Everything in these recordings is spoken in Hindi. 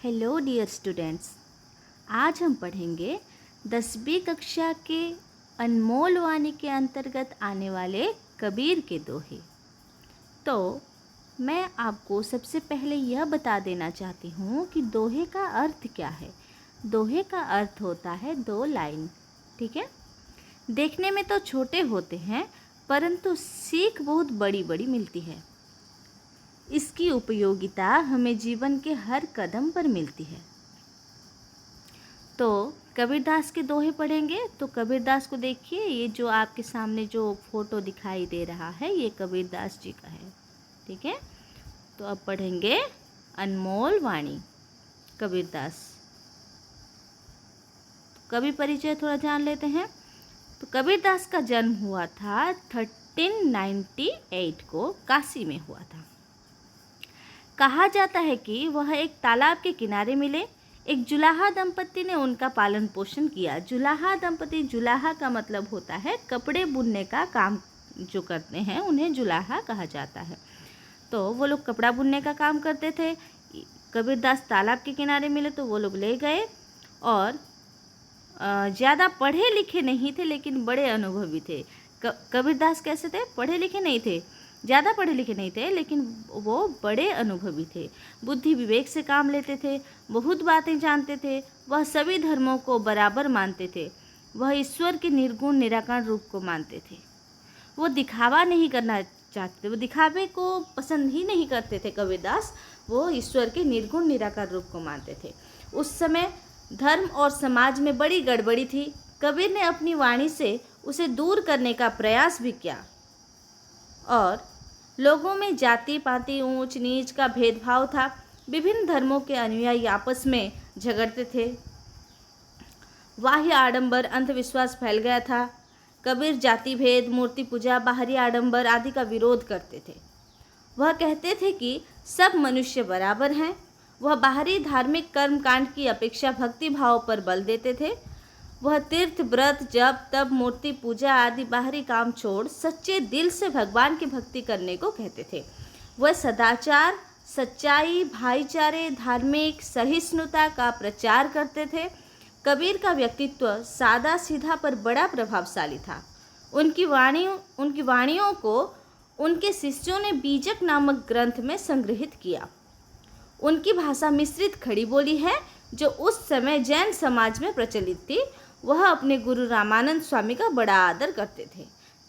हेलो डियर स्टूडेंट्स, आज हम पढ़ेंगे 10वीं कक्षा के अनमोल वाणी के अंतर्गत आने वाले कबीर के दोहे। तो मैं आपको सबसे पहले यह बता देना चाहती हूँ कि दोहे का अर्थ क्या है। दोहे का अर्थ होता है दो लाइन। ठीक है, देखने में तो छोटे होते हैं परंतु सीख बहुत बड़ी बड़ी मिलती है। इसकी उपयोगिता हमें जीवन के हर कदम पर मिलती है। तो कबीरदास के दोहे पढ़ेंगे। तो कबीरदास को देखिए, ये जो आपके सामने जो फोटो दिखाई दे रहा है ये कबीरदास जी का है। ठीक है, तो अब पढ़ेंगे अनमोल वाणी कबीरदास। तो कवि परिचय थोड़ा जान लेते हैं। तो कबीरदास का जन्म हुआ था 1398 को, काशी में हुआ था। कहा जाता है कि वह एक तालाब के किनारे मिले। एक जुलाहा दंपति ने उनका पालन पोषण किया। जुलाहा दंपति, जुलाहा का मतलब होता है कपड़े बुनने का काम जो करते हैं उन्हें जुलाहा कहा जाता है। तो वो लोग कपड़ा बुनने का काम करते थे। कबीरदास तालाब के किनारे मिले तो वो लोग ले गए और ज़्यादा पढ़े लिखे नहीं थे लेकिन बड़े अनुभवी थे। कबीरदास कैसे थे? पढ़े लिखे नहीं थे, ज़्यादा पढ़े लिखे नहीं थे लेकिन वो बड़े अनुभवी थे। बुद्धि विवेक से काम लेते थे, बहुत बातें जानते थे। वह सभी धर्मों को बराबर मानते थे। वह ईश्वर के निर्गुण निराकार रूप को मानते थे। वो दिखावा नहीं करना चाहते थे, वो दिखावे को पसंद ही नहीं करते थे कबीरदास। वो ईश्वर के निर्गुण निराकार रूप को मानते थे। उस समय धर्म और समाज में बड़ी गड़बड़ी थी। कबीर ने अपनी वाणी से उसे दूर करने का प्रयास भी किया और लोगों में जाति पाति ऊंच नीच का भेदभाव था। विभिन्न धर्मों के अनुयायी आपस में झगड़ते थे। बाह्य आडंबर, अंधविश्वास फैल गया था। कबीर जाति भेद, मूर्ति पूजा, बाहरी आडंबर आदि का विरोध करते थे। वह कहते थे कि सब मनुष्य बराबर हैं। वह बाहरी धार्मिक कर्म कांड की अपेक्षा भक्ति भाव पर बल देते थे। वह तीर्थ व्रत जप तप मूर्ति पूजा आदि बाहरी काम छोड़ सच्चे दिल से भगवान की भक्ति करने को कहते थे। वह सदाचार, सच्चाई, भाईचारे, धार्मिक सहिष्णुता का प्रचार करते थे। कबीर का व्यक्तित्व सादा सीधा पर बड़ा प्रभावशाली था। उनकी वाणियों को उनके शिष्यों ने बीजक नामक ग्रंथ में संग्रहित किया। उनकी भाषा मिश्रित खड़ी बोली है जो उस समय जैन समाज में प्रचलित थी। वह अपने गुरु रामानंद स्वामी का बड़ा आदर करते थे।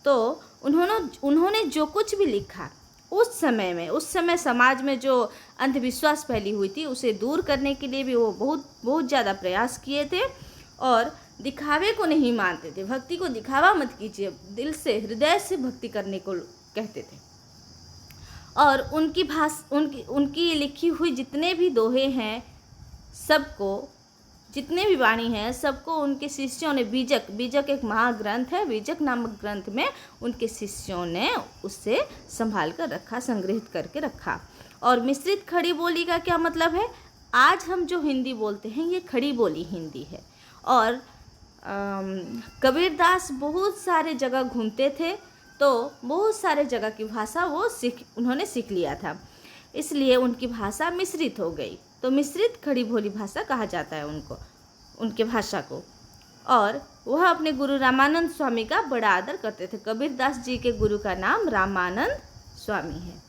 तो उन्होंने जो कुछ भी लिखा उस समय समाज में जो अंधविश्वास फैली हुई थी उसे दूर करने के लिए भी वो बहुत ज़्यादा प्रयास किए थे और दिखावे को नहीं मानते थे। भक्ति को दिखावा मत कीजिए, दिल से हृदय से भक्ति करने को कहते थे। और उनकी लिखी हुई जितने भी दोहे हैं सबको, जितने भी वाणी हैं सबको उनके शिष्यों ने बीजक एक महाग्रंथ है, बीजक नामक ग्रंथ में उनके शिष्यों ने उससे संभाल कर रखा, संग्रहित करके रखा। और मिश्रित खड़ी बोली का क्या मतलब है? आज हम जो हिंदी बोलते हैं ये खड़ी बोली हिंदी है। और कबीरदास बहुत सारे जगह घूमते थे तो बहुत सारे जगह की भाषा उन्होंने सीख लिया था, इसलिए उनकी भाषा मिश्रित हो गई। तो मिश्रित खड़ी बोली भाषा कहा जाता है उनके भाषा को। और वह अपने गुरु रामानंद स्वामी का बड़ा आदर करते थे। कबीरदास जी के गुरु का नाम रामानंद स्वामी है।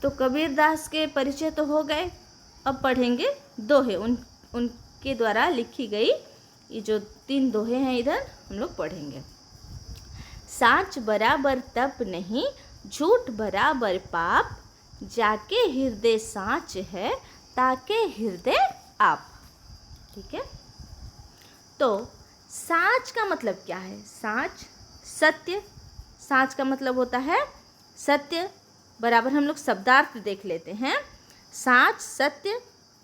तो कबीरदास के परिचय तो हो गए। अब पढ़ेंगे दोहे। उनके द्वारा लिखी गई ये जो 3 दोहे हैं इधर हम लोग पढ़ेंगे। साँच बराबर तप नहीं, झूठ बराबर पाप, जाके हृदय साँच है, ताके हृदय आप। ठीक है, तो साँच का मतलब क्या है? साँच सत्य, साँच का मतलब होता है सत्य। बराबर हम लोग शब्दार्थ देख लेते हैं। साँच सत्य,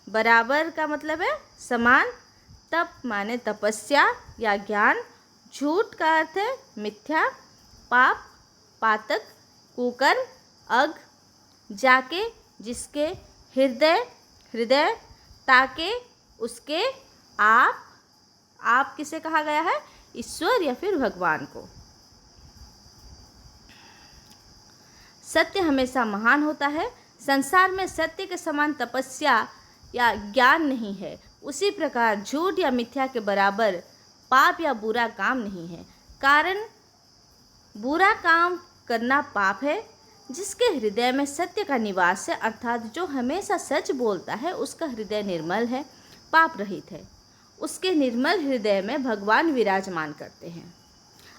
बराबर का मतलब है समान, तप माने तपस्या या ज्ञान, झूठ का अर्थ है मिथ्या, पाप पातक कुकर्म अग, जाके जिसके, हृदय ताके उसके, आप किसे कहा गया है? ईश्वर या फिर भगवान को। सत्य हमेशा महान होता है। संसार में सत्य के समान तपस्या या ज्ञान नहीं है, उसी प्रकार झूठ या मिथ्या के बराबर पाप या बुरा काम नहीं है। कारण बुरा काम करना पाप है। जिसके हृदय में सत्य का निवास है, अर्थात जो हमेशा सच बोलता है, उसका हृदय निर्मल है, पाप रहित है। उसके निर्मल हृदय में भगवान विराजमान करते हैं।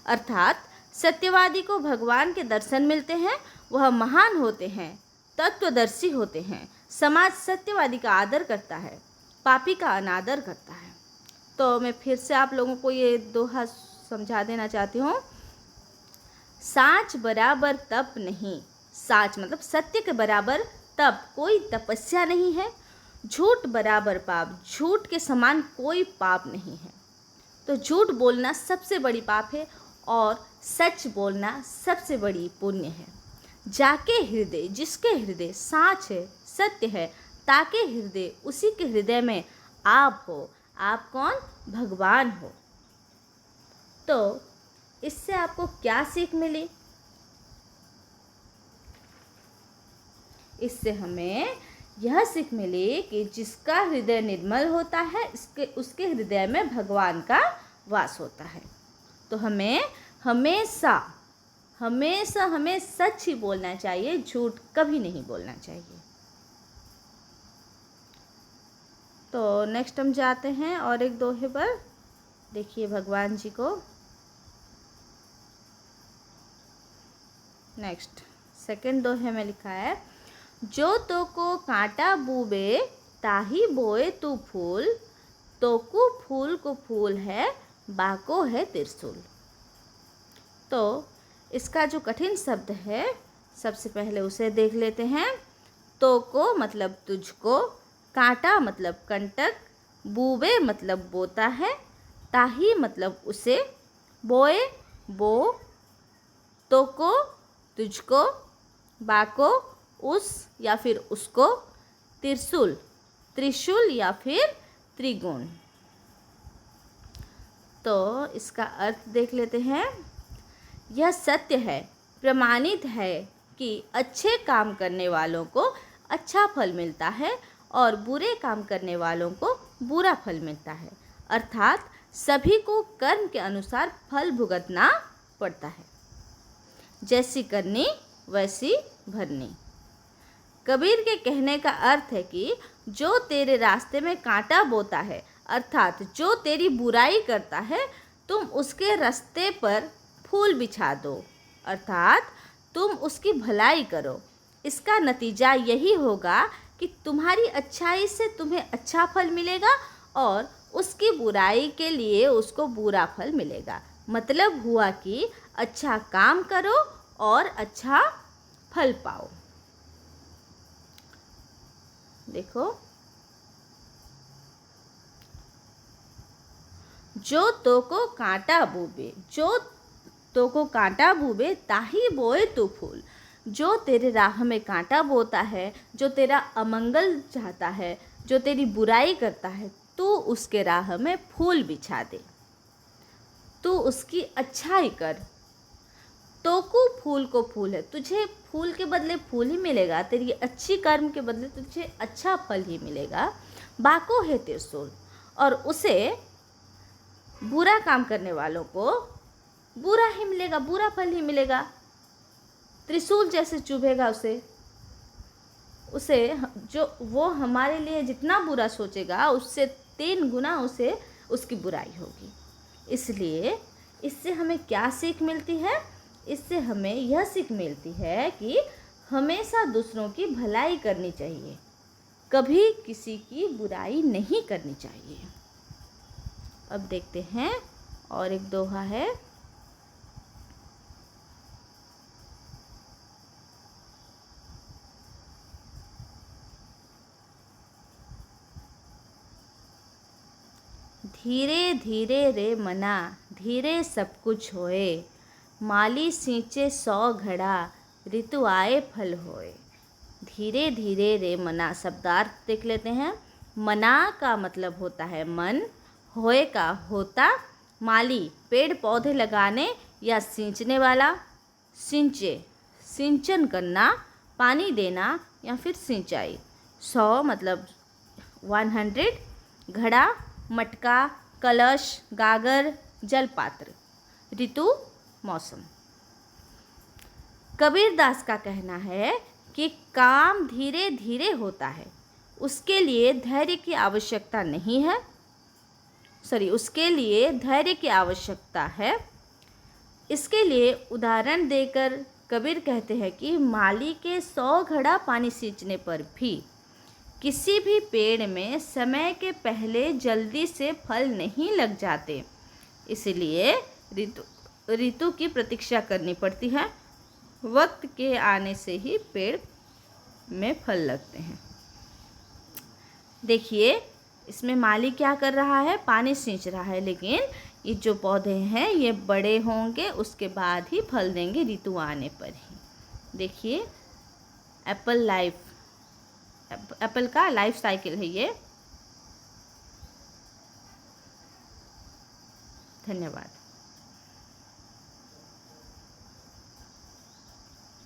अर्थात सत्यवादी को भगवान के दर्शन मिलते हैं। वह महान होते हैं, तत्वदर्शी होते हैं। समाज सत्यवादी का आदर करता है, पापी का अनादर करता है। तो मैं फिर से आप लोगों को ये दोहा समझा देना चाहती हूँ। साच बराबर तप नहीं, साच मतलब सत्य के बराबर तप कोई तपस्या नहीं है। झूठ बराबर पाप, झूठ के समान कोई पाप नहीं है। तो झूठ बोलना सबसे बड़ी पाप है और सच बोलना सबसे बड़ी पुण्य है। जाके हृदय, जिसके हृदय साच है, सत्य है, ताके हृदय, उसी के हृदय में आप हो। आप कौन? भगवान हो। तो इससे आपको क्या सीख मिली? इससे हमें यह सीख मिली कि जिसका हृदय निर्मल होता है, उसके हृदय में भगवान का वास होता है। तो हमें हमेशा हमें सच ही बोलना चाहिए, झूठ कभी नहीं बोलना चाहिए। तो नेक्स्ट हम जाते हैं और एक दोहे पर। देखिए भगवान जी को। नेक्स्ट सेकंड दोहे में लिखा है, जो तो को कांटा बूबे ताही बोए तू फूल, तो को फूल को फूल है, बाको है त्रिशूल। तो इसका जो कठिन शब्द है, सबसे पहले उसे देख लेते हैं। तो को मतलब तुझको, कांटा मतलब कंटक, बूबे मतलब बोता है, ताही मतलब उसे, बोए बो, तो को तुझको, बाको उस या फिर उसको, त्रिशूल त्रिशूल या फिर त्रिगुण। तो इसका अर्थ देख लेते हैं। यह सत्य है, प्रमाणित है कि अच्छे काम करने वालों को अच्छा फल मिलता है और बुरे काम करने वालों को बुरा फल मिलता है। अर्थात सभी को कर्म के अनुसार फल भुगतना पड़ता है। जैसी करनी वैसी भरनी। कबीर के कहने का अर्थ है कि जो तेरे रास्ते में कांटा बोता है, अर्थात जो तेरी बुराई करता है, तुम उसके रास्ते पर फूल बिछा दो, अर्थात तुम उसकी भलाई करो। इसका नतीजा यही होगा कि तुम्हारी अच्छाई से तुम्हें अच्छा फल मिलेगा और उसकी बुराई के लिए उसको बुरा फल मिलेगा। मतलब हुआ कि अच्छा काम करो और अच्छा फल पाओ। देखो, जो तो को कांटा बूबे, जो तो को कांटा बूबे ताही बोए तू फूल। जो तेरे राह में कांटा बोता है, जो तेरा अमंगल चाहता है, जो तेरी बुराई करता है, तू उसके राह में फूल बिछा दे, तू उसकी अच्छाई कर। तोकू फूल को फूल है, तुझे फूल के बदले फूल ही मिलेगा, तेरी अच्छी कर्म के बदले तुझे अच्छा फल ही मिलेगा। बाको है त्रिशूल, और उसे बुरा काम करने वालों को बुरा ही मिलेगा, बुरा फल ही मिलेगा। त्रिशूल जैसे चुभेगा उसे जो वो हमारे लिए जितना बुरा सोचेगा, उससे 3 गुना उसे उसकी बुराई होगी। इसलिए इससे हमें क्या सीख मिलती है? इससे हमें यह सीख मिलती है कि हमेशा दूसरों की भलाई करनी चाहिए, कभी किसी की बुराई नहीं करनी चाहिए। अब देखते हैं और एक दोहा है। धीरे धीरे रे मना, धीरे सब कुछ होए, माली सींचे 100 घड़ा, ऋतु आए फल होए। धीरे धीरे रे मना शब्दार्थ देख लेते हैं। मना का मतलब होता है मन, होए का होता, माली पेड़ पौधे लगाने या सींचने वाला, सिंचे सिंचन करना, पानी देना या फिर सिंचाई। 100 मतलब 100 घड़ा, मटका, कलश, गागर, जलपात्र। ऋतु मौसम। कबीरदास का कहना है कि काम धीरे धीरे होता है, उसके लिए धैर्य की आवश्यकता नहीं है, उसके लिए धैर्य की आवश्यकता है। इसके लिए उदाहरण देकर कबीर कहते हैं कि माली के 100 घड़ा पानी सींचने पर भी किसी भी पेड़ में समय के पहले जल्दी से फल नहीं लग जाते, इसलिए ऋतु की प्रतीक्षा करनी पड़ती है। वक्त के आने से ही पेड़ में फल लगते हैं। देखिए, इसमें माली क्या कर रहा है, पानी सींच रहा है, लेकिन ये जो पौधे हैं ये बड़े होंगे, उसके बाद ही फल देंगे, ऋतु आने पर ही। देखिए, एप्पल का लाइफ साइकिल है ये। धन्यवाद।